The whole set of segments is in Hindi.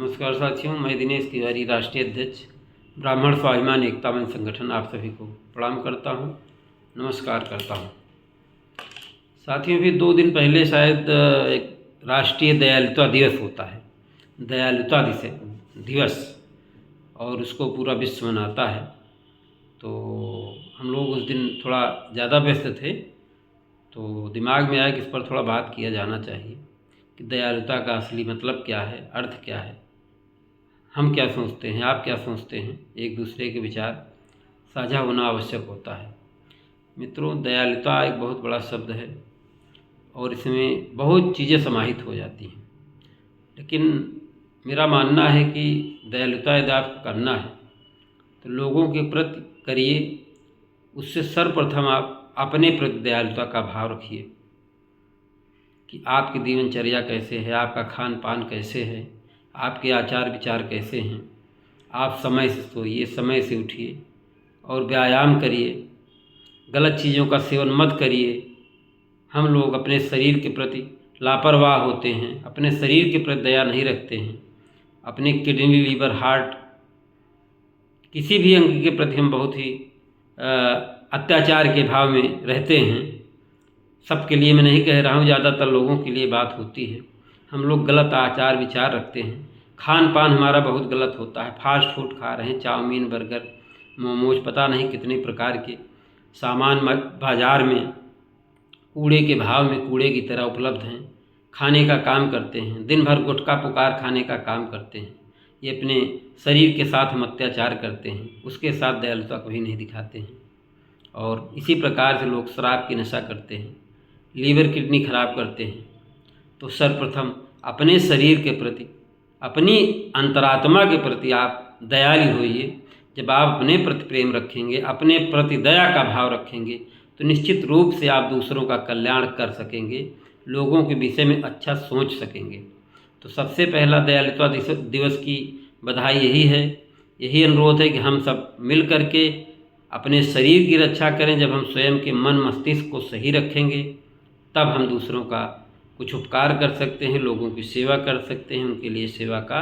नमस्कार साथियों, मैं दिनेश तिवारी, राष्ट्रीय अध्यक्ष ब्राह्मण स्वाभिमान एकता मंच संगठन, आप सभी को प्रणाम करता हूं, नमस्कार करता हूं। साथियों, भी 2 दिन पहले शायद एक राष्ट्रीय दयालुता दिवस होता है, दयालुता दिवस, और उसको पूरा विश्व मनाता है। तो हम लोग उस दिन थोड़ा ज़्यादा व्यस्त थे, तो दिमाग में आया कि इस पर थोड़ा बात किया जाना चाहिए कि दयालुता का असली मतलब क्या है, अर्थ क्या है, हम क्या सोचते हैं, आप क्या सोचते हैं। एक दूसरे के विचार साझा होना आवश्यक होता है। मित्रों, दयालुता एक बहुत बड़ा शब्द है और इसमें बहुत चीज़ें समाहित हो जाती हैं, लेकिन मेरा मानना है कि दयालुता यदि आपको करना है तो लोगों के प्रति करिए, उससे सर्वप्रथम आप अपने प्रति दयालुता का भाव रखिए कि आपकी दिनचर्या कैसे है, आपका खान पान कैसे है, आपके आचार विचार कैसे हैं। आप समय से सोइए, समय से उठिए और व्यायाम करिए, गलत चीज़ों का सेवन मत करिए। हम लोग अपने शरीर के प्रति लापरवाह होते हैं, अपने शरीर के प्रति दया नहीं रखते हैं। अपने किडनी, लीवर, हार्ट, किसी भी अंग के प्रति हम बहुत ही अत्याचार के भाव में रहते हैं। सबके लिए मैं नहीं कह रहा हूँ, ज़्यादातर लोगों के लिए बात होती है। हम लोग गलत आचार विचार रखते हैं, खान पान हमारा बहुत गलत होता है। फास्ट फूड खा रहे हैं, चाउमीन, बर्गर, मोमोज, पता नहीं कितने प्रकार के सामान बाज़ार में कूड़े के भाव में कूड़े की तरह उपलब्ध हैं। खाने का काम करते हैं, दिन भर गुटखा पुकार खाने का काम करते हैं। ये अपने शरीर के साथ हम अत्याचार करते हैं, उसके साथ दयालुता कभी नहीं दिखाते हैं। और इसी प्रकार से लोग शराब की नशा करते हैं, लीवर किडनी खराब करते हैं। तो सर्वप्रथम अपने शरीर के प्रति, अपनी अंतरात्मा के प्रति आप दयालु होइए। जब आप अपने प्रति प्रेम रखेंगे, अपने प्रति दया का भाव रखेंगे, तो निश्चित रूप से आप दूसरों का कल्याण कर सकेंगे, लोगों के विषय में अच्छा सोच सकेंगे। तो सबसे पहला दयालुता दिवस की बधाई यही है, यही अनुरोध है कि हम सब मिल कर के अपने शरीर की रक्षा करें। जब हम स्वयं के मन मस्तिष्क को सही रखेंगे, तब हम दूसरों का कुछ उपकार कर सकते हैं, लोगों की सेवा कर सकते हैं, उनके लिए सेवा का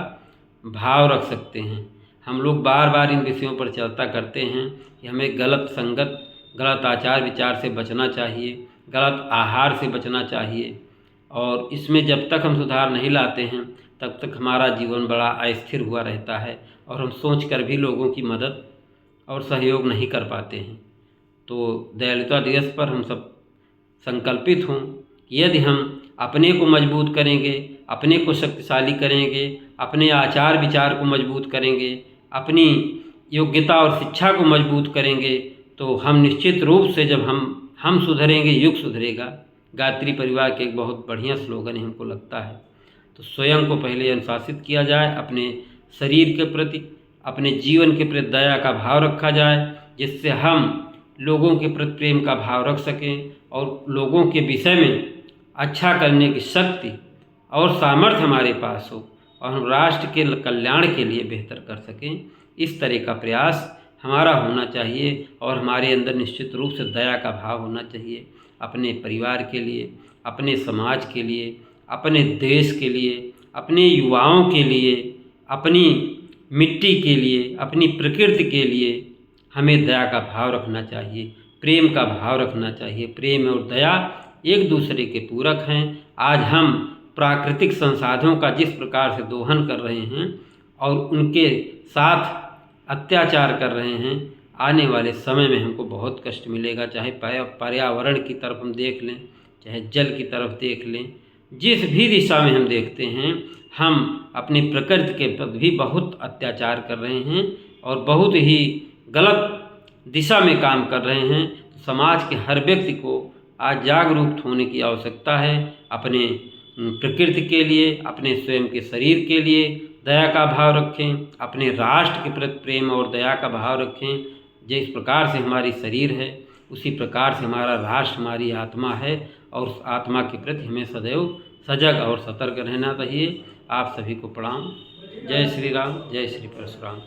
भाव रख सकते हैं। हम लोग बार बार इन विषयों पर चर्चा करते हैं कि हमें गलत संगत, गलत आचार विचार से बचना चाहिए, गलत आहार से बचना चाहिए, और इसमें जब तक हम सुधार नहीं लाते हैं तब तक हमारा जीवन बड़ा अस्थिर हुआ रहता है और हम सोच कर भी लोगों की मदद और सहयोग नहीं कर पाते हैं। तो दयालुता दिवस पर हम सब संकल्पित हों कि यदि हम अपने को मजबूत करेंगे, अपने को शक्तिशाली करेंगे, अपने आचार विचार को मजबूत करेंगे, अपनी योग्यता और शिक्षा को मजबूत करेंगे, तो हम निश्चित रूप से जब हम सुधरेंगे, युग सुधरेगा। गायत्री परिवार के एक बहुत बढ़िया स्लोगन है, हमको लगता है। तो स्वयं को पहले अनुशासित किया जाए, अपने शरीर के प्रति, अपने जीवन के प्रति दया का भाव रखा जाए, जिससे हम लोगों के प्रति प्रेम का भाव रख सकें और लोगों के विषय में अच्छा करने की शक्ति और सामर्थ्य हमारे पास हो और हम राष्ट्र के कल्याण के लिए बेहतर कर सकें। इस तरह का प्रयास हमारा होना चाहिए और हमारे अंदर निश्चित रूप से दया का भाव होना चाहिए, अपने परिवार के लिए, अपने समाज के लिए, अपने देश के लिए, अपने युवाओं के लिए, अपनी मिट्टी के लिए, अपनी प्रकृति के लिए हमें दया का भाव रखना चाहिए, प्रेम का भाव रखना चाहिए। प्रेम और दया एक दूसरे के पूरक हैं। आज हम प्राकृतिक संसाधनों का जिस प्रकार से दोहन कर रहे हैं और उनके साथ अत्याचार कर रहे हैं, आने वाले समय में हमको बहुत कष्ट मिलेगा। चाहे पर्यावरण की तरफ हम देख लें, चाहे जल की तरफ देख लें, जिस भी दिशा में हम देखते हैं, हम अपनी प्रकृति के प्रति भी बहुत अत्याचार कर रहे हैं और बहुत ही गलत दिशा में काम कर रहे हैं। समाज के हर व्यक्ति को आज जागरूक होने की आवश्यकता है। अपने प्रकृति के लिए, अपने स्वयं के शरीर के लिए दया का भाव रखें, अपने राष्ट्र के प्रति प्रेम और दया का भाव रखें। जिस प्रकार से हमारी शरीर है, उसी प्रकार से हमारा राष्ट्र, हमारी आत्मा है, और उस आत्मा के प्रति हमें सदैव सजग और सतर्क रहना चाहिए। आप सभी को प्रणाम। जय श्री राम, जय श्री परशुराम।